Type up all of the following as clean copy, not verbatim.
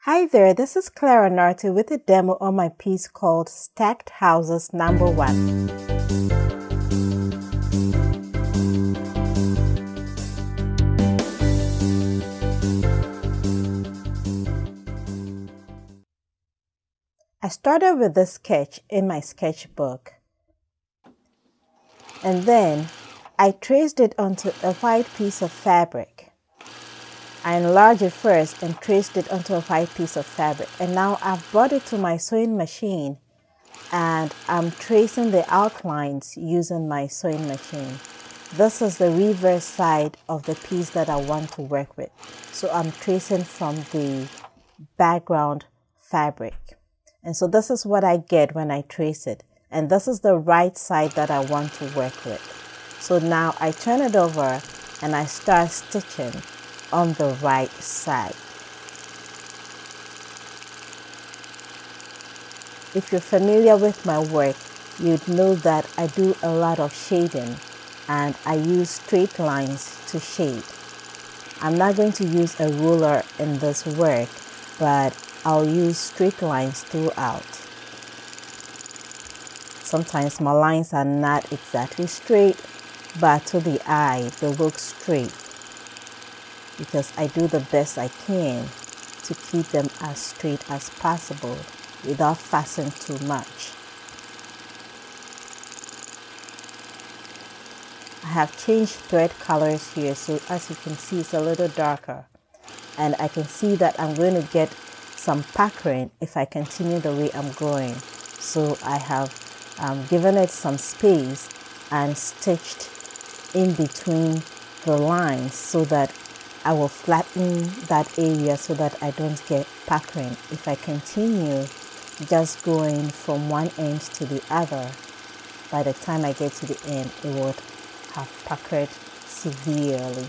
Hi there, this is Clara Nartey with a demo on my piece called Stacked Houses Number 1. I started with this sketch in my sketchbook, and then I traced it onto a white piece of fabric. I enlarged it first and traced it onto a white piece of fabric, and now I've brought it to my sewing machine and I'm tracing the outlines using my sewing machine. This is the reverse side of the piece that I want to work with, so I'm tracing from the background fabric. And so this is what I get when I trace it, and this is the right side that I want to work with. So now I turn it over and I start stitching on the right side. If you're familiar with my work, you'd know that I do a lot of shading and I use straight lines to shade. I'm not going to use a ruler in this work, but I'll use straight lines throughout. Sometimes my lines are not exactly straight, but to the eye, they look straight, because I do the best I can to keep them as straight as possible without fussing too much. I have changed thread colors here, so as you can see, it's a little darker. And I can see that I'm going to get some puckering if I continue the way I'm going. So I have given it some space and stitched in between the lines so that I will flatten that area so that I don't get puckering. If I continue just going from one end to the other, by the time I get to the end, it would have puckered severely.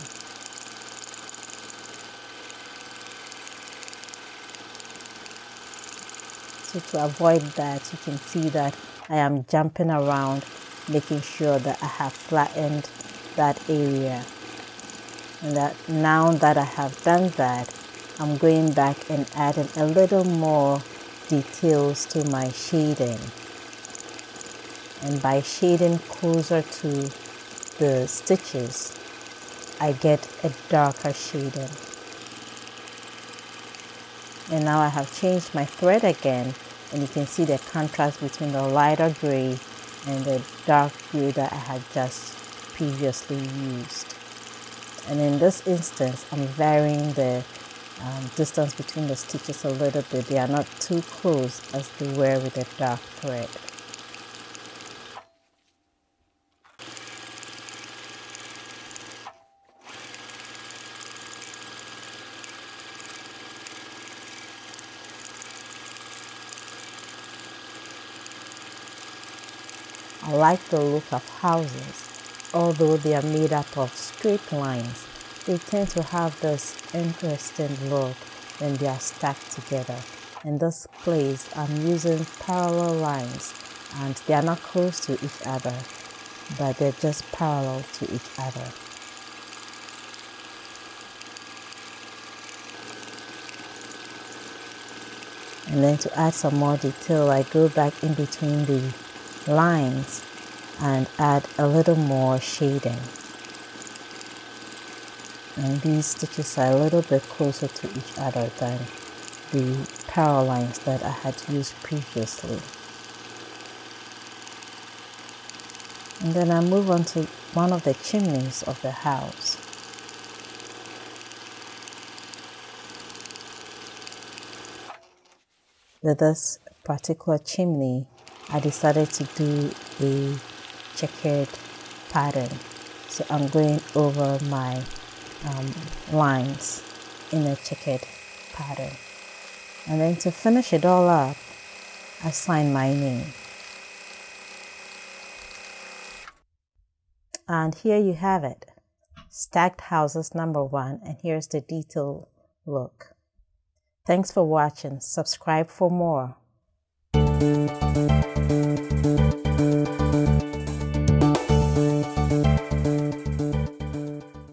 So to avoid that, you can see that I am jumping around, making sure that I have flattened that area. And that now that I have done that, I'm going back and adding a little more details to my shading. And by shading closer to the stitches, I get a darker shading. And now I have changed my thread again, and you can see the contrast between the lighter gray and the dark gray that I had just previously used. And in this instance, I'm varying the distance between the stitches a little bit. They are not too close as they were with the dark thread. I like the look of houses. Although they are made up of straight lines, they tend to have this interesting look when they are stacked together. In this place, I'm using parallel lines, and they are not close to each other, but they're just parallel to each other. And then to add some more detail, I go back in between the lines and add a little more shading. And these stitches are a little bit closer to each other than the parallel lines that I had used previously. And then I move on to one of the chimneys of the house. With this particular chimney, I decided to do a checkered pattern. So I'm going over my lines in a checkered pattern. And then to finish it all up, I sign my name. And here you have it. Stacked Houses number 1, and here's the detailed look. Thanks for watching. Subscribe for more.